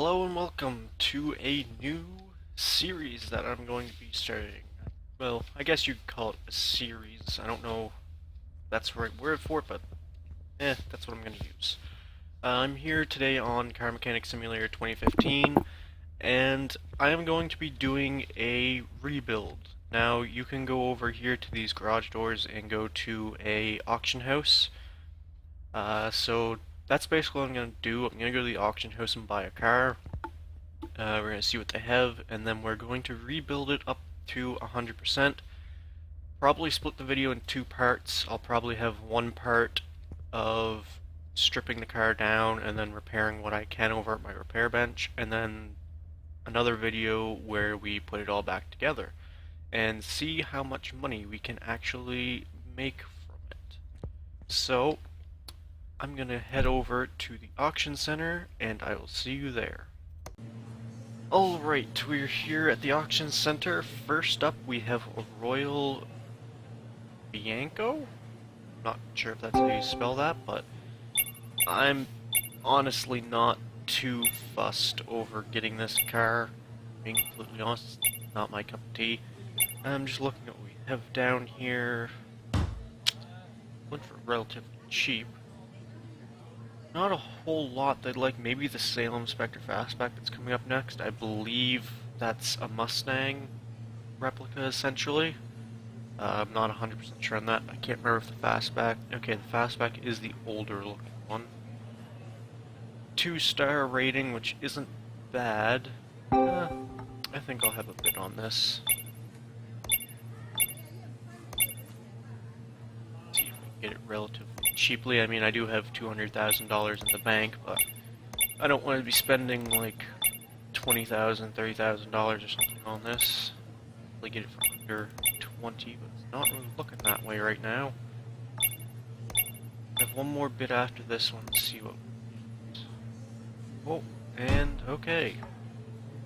Hello and welcome to a new series that I'm going to be starting. Well, I guess you could call it a series. I don't know if that's the right word for it, but that's what I'm going to use. I'm here today on Car Mechanic Simulator 2015, and I am going to be doing a rebuild. Now, you can go over here to these garage doors and go to a auction house. So that's basically what I'm going to do. I'm going to go to the auction house and buy a car. We're going to see what they have, and then we're going to rebuild it up to 100%. Probably split the video in two parts. I'll probably have one part of stripping the car down and then repairing what I can over at my repair bench, and then another video where we put it all back together and see how much money we can actually make from it. So, I'm gonna head over to the auction center and I will see you there. Alright, we're here at the auction center. First up we have a Royal Bianco? Not sure if that's how you spell that, but I'm honestly not too fussed over getting this car. Being completely honest, not my cup of tea. I'm just looking at what we have down here. Went for relatively cheap. Not a whole lot that maybe the Salem Spectre Fastback that's coming up next. I believe that's a Mustang replica, essentially. I'm not 100% sure on that. I can't remember if the Fastback... Okay, the Fastback is the older looking one. 2-star rating, which isn't bad. I think I'll have a bid on this. See if we can get it relatively cheaply. I mean, I do have $200,000 in the bank, but I don't want to be spending like $20,000, $30,000 or something on this. Probably get it for under 20, but it's not really looking that way right now. I have one more bid after this one to see what. Oh, and okay.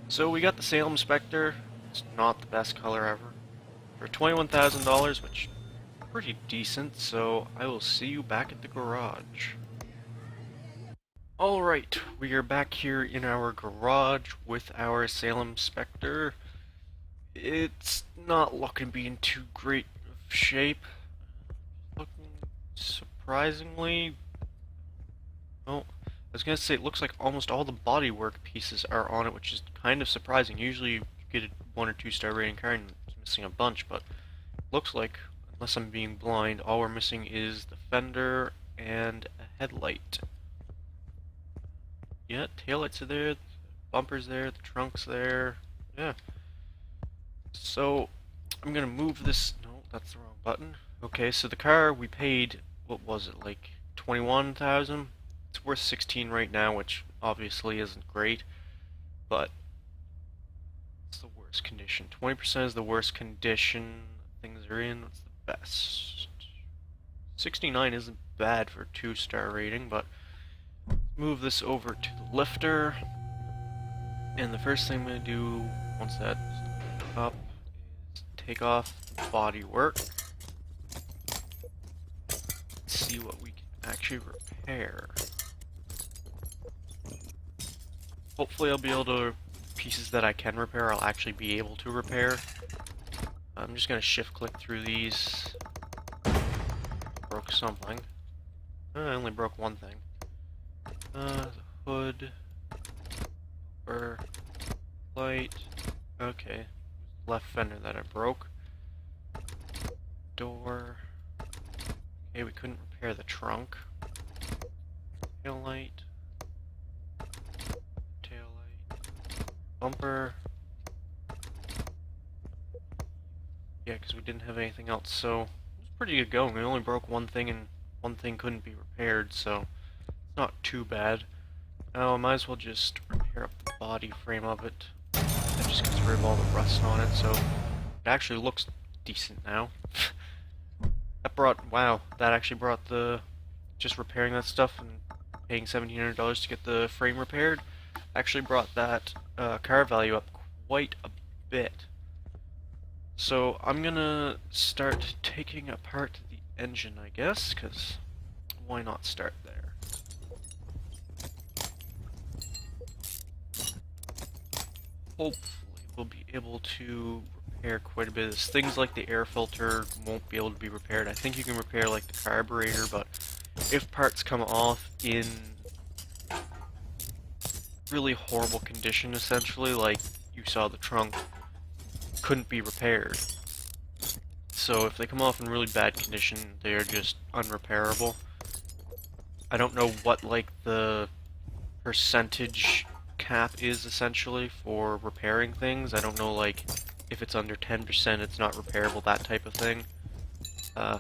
So we got the Salem Spectre. It's not the best color ever. For $21,000, which pretty decent, so I will see you back at the garage. Alright, we are back here in our garage with our Salem Spectre. It's not looking to be in too great of shape. Looking surprisingly... Well, I was gonna say it looks like almost all the bodywork pieces are on it, which is kind of surprising. Usually you get a 1 or 2-star rating car and it's missing a bunch, but looks like, unless I'm being blind, all we're missing is the fender and a headlight. Yeah, taillights are there, the bumper's there, the trunk's there. Yeah. So, I'm gonna move this. No, that's the wrong button. Okay, so the car we paid, what was it, like 21,000? It's worth 16 right now, which obviously isn't great, but it's the worst condition. 20% is the worst condition things are in. What's the best? 69 isn't bad for a 2-star rating, but move this over to the lifter. And the first thing I'm going to do once that's up is take off the body work. See what we can actually repair. Hopefully I'll be able to, pieces that I can repair, I'll actually be able to repair. I'm just going to shift click through these. Broke something. I only broke one thing. The hood. Bumper. Light. Okay. Left fender that I broke. Door. Okay, we couldn't repair the trunk. Tail light. Tail light. Bumper. Yeah, because we didn't have anything else, so it was pretty good going. We only broke one thing and one thing couldn't be repaired, so it's not too bad. Now I might as well just repair up the body frame of it. That just gets rid of all the rust on it, so it actually looks decent now. That brought, wow, that actually brought the, just repairing that stuff and paying $1,700 to get the frame repaired, actually brought that car value up quite a bit. So I'm gonna start taking apart the engine, I guess, because why not start there? hopefully we'll be able to repair quite a bit of this. Things like the air filter won't be able to be repaired. I think you can repair like the carburetor, but if parts come off in really horrible condition, essentially, like you saw the trunk, couldn't be repaired. So if they come off in really bad condition, they are just unrepairable. I don't know what like the percentage cap is essentially for repairing things. I don't know like if it's under 10% it's not repairable, that type of thing.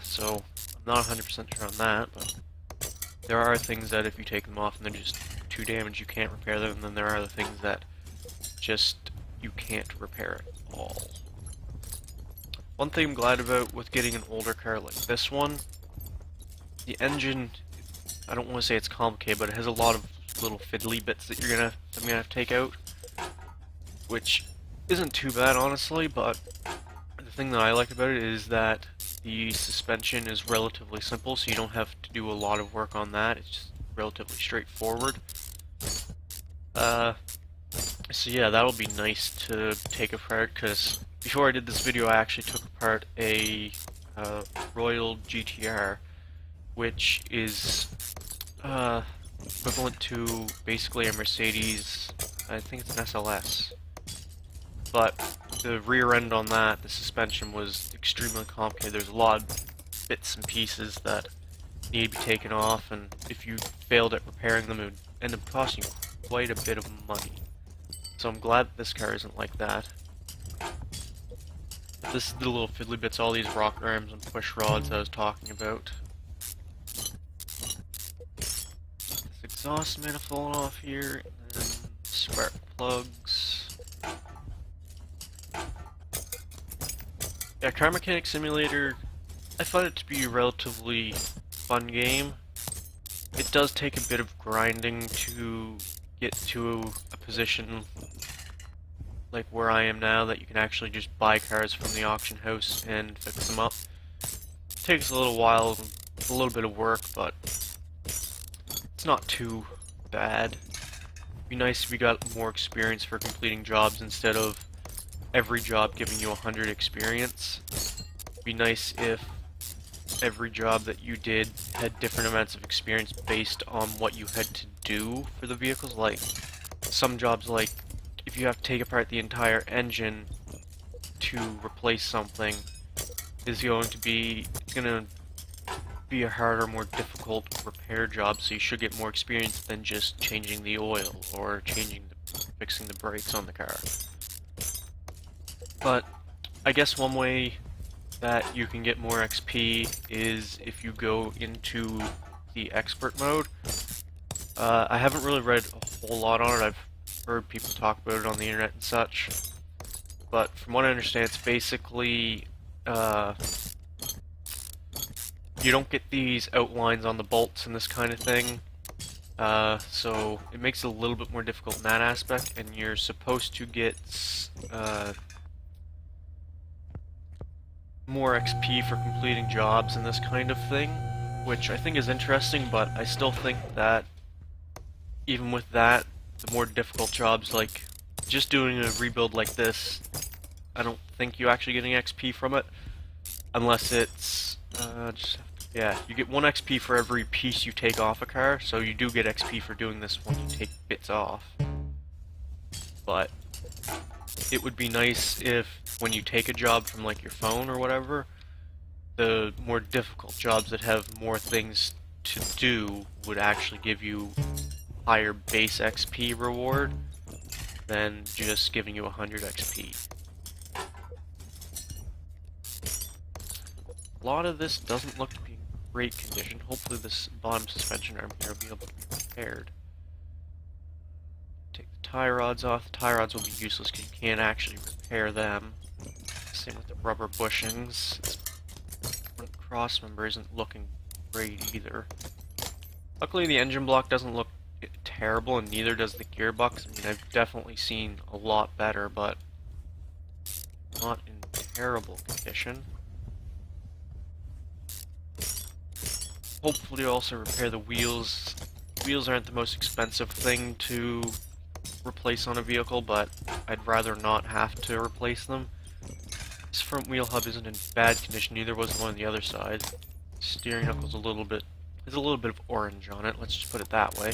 So I'm not 100% sure on that, but there are things that if you take them off and they're just too damaged you can't repair them, and then there are other things that just you can't repair at all. One thing I'm glad about with getting an older car like this one, the engine, I don't want to say it's complicated, but it has a lot of little fiddly bits that I'm gonna have to take out, which isn't too bad honestly, but the thing that I like about it is that the suspension is relatively simple, so you don't have to do a lot of work on that. It's just relatively straightforward. So yeah, that'll be nice to take apart, because before I did this video I actually took apart a Royal GTR, which is equivalent to basically a Mercedes, I think it's an SLS. But the rear end on that, the suspension was extremely complicated. There's a lot of bits and pieces that need to be taken off, and if you failed at repairing them, it would end up costing you quite a bit of money. So I'm glad this car isn't like that. This is the little fiddly bits, all these rock arms and push rods I was talking about. This exhaust manifold off here, and then spark plugs. Yeah, Car Mechanic Simulator, I find it to be a relatively fun game. It does take a bit of grinding to get to a position like where I am now, that you can actually just buy cars from the auction house and fix them up. It takes a little while, a little bit of work, but it's not too bad. It'd be nice if we got more experience for completing jobs instead of every job giving you 100 experience. It'd be nice if every job that you did had different amounts of experience based on what you had to do for the vehicles. Like some jobs, like if you have to take apart the entire engine to replace something, is going to be a harder, more difficult repair job, so you should get more experience than just changing the oil or fixing the brakes on the car. But I guess one way that you can get more XP is if you go into the expert mode. I haven't really read a whole lot on it. I've heard people talk about it on the internet and such, but from what I understand, it's basically you don't get these outlines on the bolts and this kind of thing, so it makes it a little bit more difficult in that aspect, and you're supposed to get more XP for completing jobs and this kind of thing, which I think is interesting, but I still think that even with that, the more difficult jobs, like just doing a rebuild like this, I don't think you actually get any XP from it, unless it's yeah, you get 1 XP for every piece you take off a car, so you do get XP for doing this when you take bits off. But it would be nice if when you take a job from like your phone or whatever, the more difficult jobs that have more things to do would actually give you higher base XP reward than just giving you 100 XP. A lot of this doesn't look to be in great condition. Hopefully this bottom suspension arm here will be able to be repaired. Take the tie rods off. The tie rods will be useless because you can't actually repair them. Same with the rubber bushings. This front cross member isn't looking great either. Luckily the engine block doesn't look terrible, and neither does the gearbox. I mean, I've definitely seen a lot better, but not in terrible condition. Hopefully also repair the wheels. Wheels aren't the most expensive thing to replace on a vehicle, but I'd rather not have to replace them. This front wheel hub isn't in bad condition, neither was the one on the other side. Steering knuckle's a little bit of orange on it, let's just put it that way.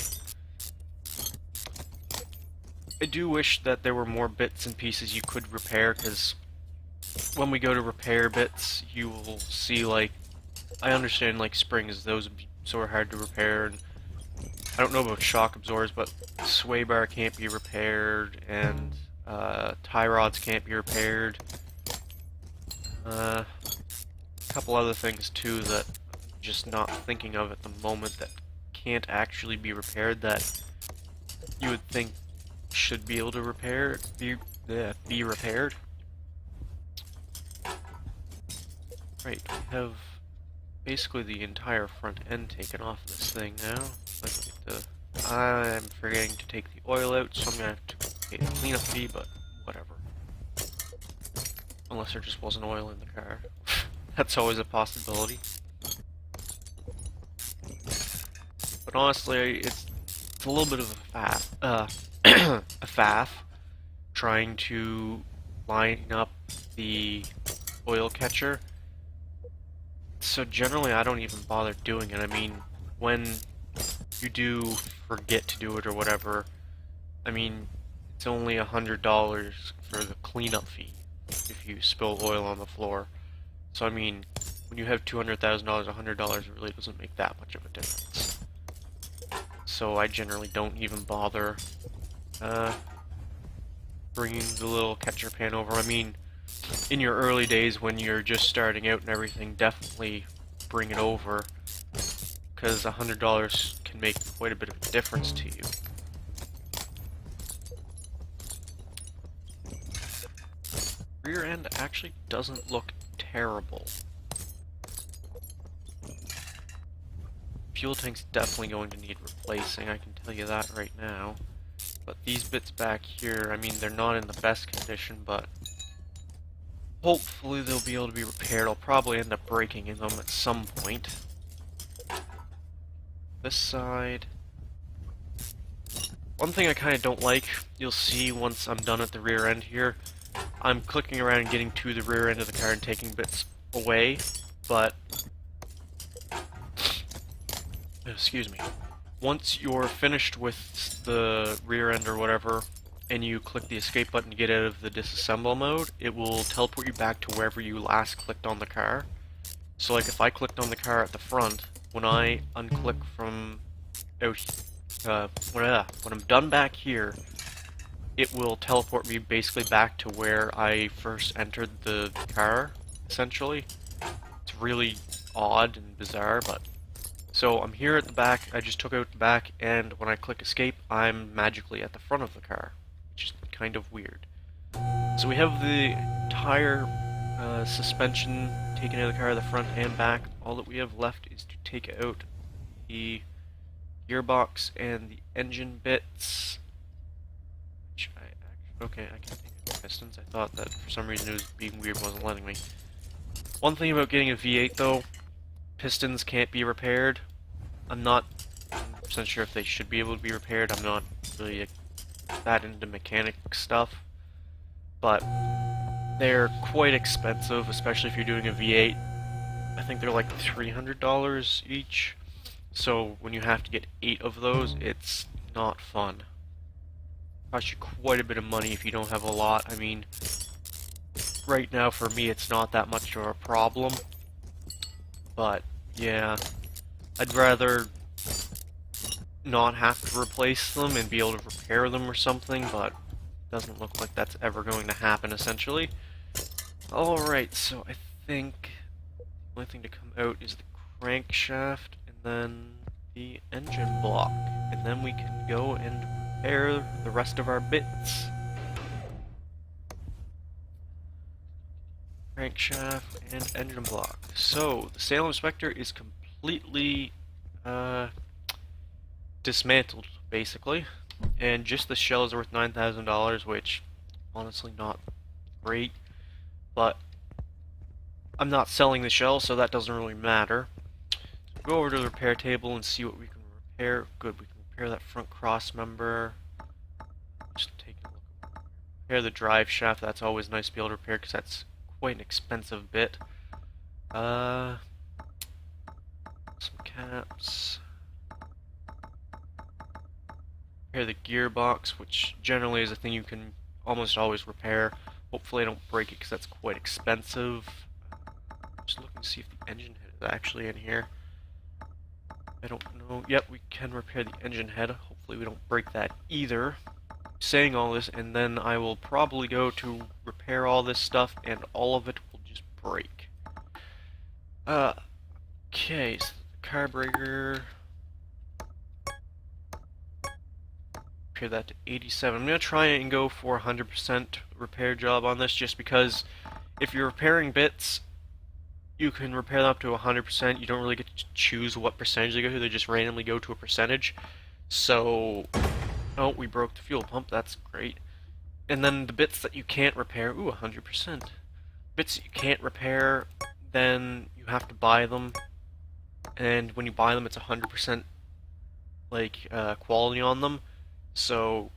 I do wish that there were more bits and pieces you could repair, because when we go to repair bits, you will see, like, I understand, like, springs, those would be sort of hard to repair, and I don't know about shock absorbers, but sway bar can't be repaired, and tie rods can't be repaired. A couple other things too that I'm just not thinking of at the moment that can't actually be repaired that you would think should be able to be repaired. Right, we have basically the entire front end taken off this thing now. I'm forgetting to take the oil out, so I'm gonna have to pay the cleanup fee, but whatever. Unless there just wasn't oil in the car. That's always a possibility. But honestly, it's a little bit of a faff trying to line up the oil catcher. So generally I don't even bother doing it. I mean, when you do forget to do it or whatever, I mean, it's only $100 for the cleanup fee if you spill oil on the floor. So I mean, when you have $200,000, $100 really doesn't make that much of a difference. So I generally don't even bother bringing the little catcher pan over. I mean, in your early days when you're just starting out and everything, definitely bring it over, because $100 can make quite a bit of a difference to you. Rear end actually doesn't look terrible. Fuel tank's definitely going to need replacing, I can tell you that right now. But these bits back here, I mean, they're not in the best condition, but hopefully they'll be able to be repaired. I'll probably end up breaking in them at some point. This side. One thing I kind of don't like, you'll see once I'm done at the rear end here, I'm clicking around and getting to the rear end of the car and taking bits away, but excuse me. Once you're finished with the rear end or whatever, and you click the escape button to get out of the disassemble mode, it will teleport you back to wherever you last clicked on the car. So like if I clicked on the car at the front, when I unclick from out, when I'm done back here, it will teleport me basically back to where I first entered the car, essentially. It's really odd and bizarre, but so I'm here at the back, I just took out the back, and when I click escape, I'm magically at the front of the car, which is kind of weird. So we have the entire suspension taken out of the car, the front and back. All that we have left is to take out the gearbox and the engine bits. Which okay, I can take the pistons. I thought that for some reason it was being weird, wasn't letting me. One thing about getting a V8 though, pistons can't be repaired. I'm not 100% sure if they should be able to be repaired. I'm not really that into mechanic stuff, but they're quite expensive, especially if you're doing a V8. I think they're like $300 each, so when you have to get 8 of those, it's not fun. Costs you quite a bit of money if you don't have a lot. I mean, right now for me it's not that much of a problem, but yeah, I'd rather not have to replace them and be able to repair them or something, but it doesn't look like that's ever going to happen, essentially. Alright, so I think the only thing to come out is the crankshaft and then the engine block, and then we can go and repair the rest of our bits. Crankshaft and engine block. So, the Salem Spectre is completely dismantled, basically, and just the shell is worth $9,000, which honestly not great, but I'm not selling the shell, so that doesn't really matter. So go over to the repair table and see what we can repair. Good, we can repair that front cross member. Just Repair the drive shaft. That's always nice to be able to repair because that's quite an expensive bit. Some caps. Repair the gearbox, which generally is a thing you can almost always repair. Hopefully I don't break it because that's quite expensive. Just looking to see if the engine head is actually in here. I don't know. Yep, we can repair the engine head. Hopefully we don't break that either. Saying all this, and then I will probably go to repair all this stuff, and all of it will just break. Okay, so the carburetor. Repair that to 87. I'm gonna try and go for 100% repair job on this, just because if you're repairing bits, you can repair them up to 100%. You don't really get to choose what percentage they go to. They just randomly go to a percentage. So, oh, we broke the fuel pump. That's great. And then the bits that you can't repair, ooh, 100%. Bits that you can't repair, then you have to buy them. And when you buy them, it's 100% like quality on them. So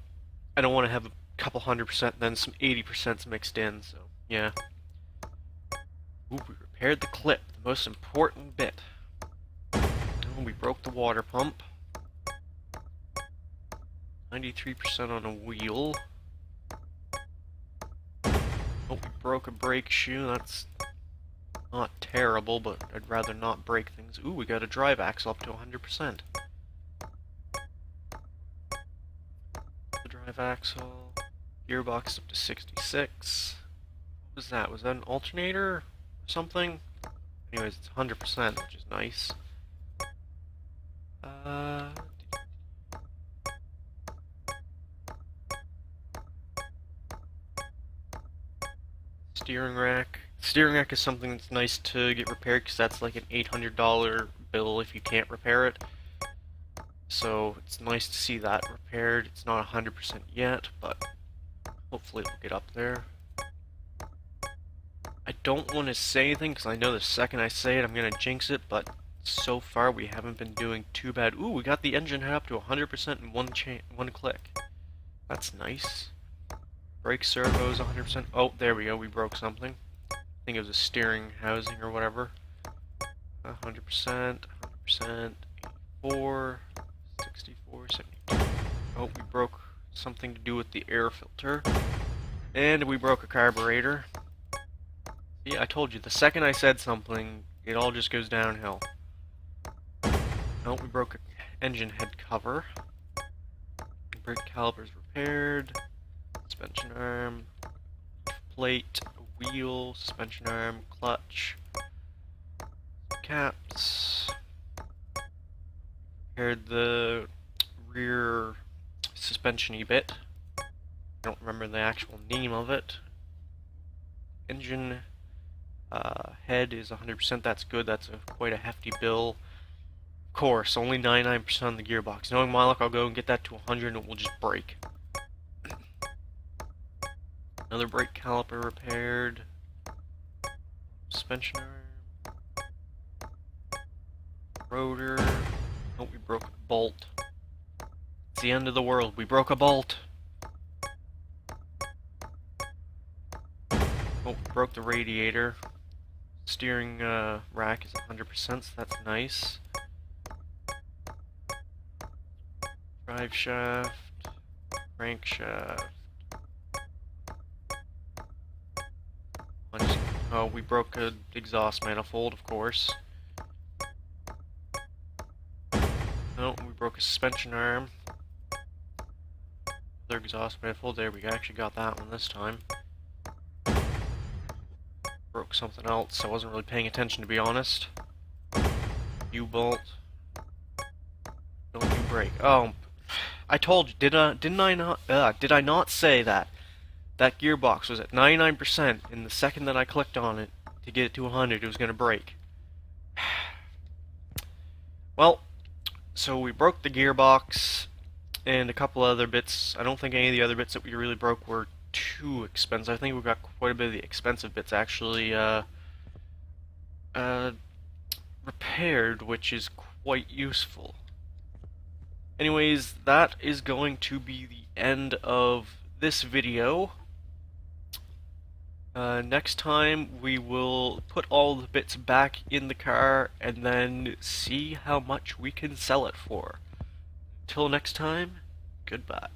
I don't want to have a couple 100%, then some 80% mixed in. So yeah. Ooh, we repaired the clip, the most important bit. Oh, we broke the water pump. 93% on a wheel. Oh, we broke a brake shoe. That's not terrible, but I'd rather not break things. Ooh, we got a drive axle up to 100%. The drive axle. Gearbox up to 66. What was that? Was that an alternator or something? Anyways, it's 100%, which is nice. Steering rack. Steering rack is something that's nice to get repaired because that's like an $800 bill if you can't repair it. So it's nice to see that repaired. It's not 100% yet, but hopefully it'll get up there. I don't want to say anything because I know the second I say it I'm going to jinx it, but so far we haven't been doing too bad. Ooh, we got the engine head up to 100% in one click. That's nice. Brake servos 100%. Oh, there we go, we broke something. I think it was a steering housing or whatever. 100%, 100%, 84, 64, 72. Oh, we broke something to do with the air filter. And we broke a carburetor. Yeah, I told you, the second I said something, it all just goes downhill. Oh, we broke an engine head cover. Brake calipers repaired. Suspension arm. Plate. Wheel. Suspension arm. Clutch. Caps. Repaired the rear suspension-y bit. I don't remember the actual name of it. Engine head is 100%. That's good. That's quite a hefty bill. Of course, only 99% on the gearbox. Knowing my luck, I'll go and get that to 100 and it will just break. Another brake caliper repaired. Suspension arm. Rotor. Oh, we broke a bolt. It's the end of the world. We broke a bolt. Oh, broke the radiator. Steering rack is 100%, so that's nice. Drive shaft, crankshaft. Oh, we broke an exhaust manifold, of course. Oh, we broke a suspension arm. Another exhaust manifold. There, we actually got that one this time. Broke something else. I wasn't really paying attention, to be honest. U-bolt. Don't you break. Oh, I told you. Did I not say that? That gearbox was at 99%, and the second that I clicked on it to get it to 100, it was going to break. Well, so we broke the gearbox and a couple other bits. I don't think any of the other bits that we really broke were too expensive. I think we got quite a bit of the expensive bits actually repaired, which is quite useful. Anyways, that is going to be the end of this video. Next time we will put all the bits back in the car and then see how much we can sell it for. Till next time, goodbye.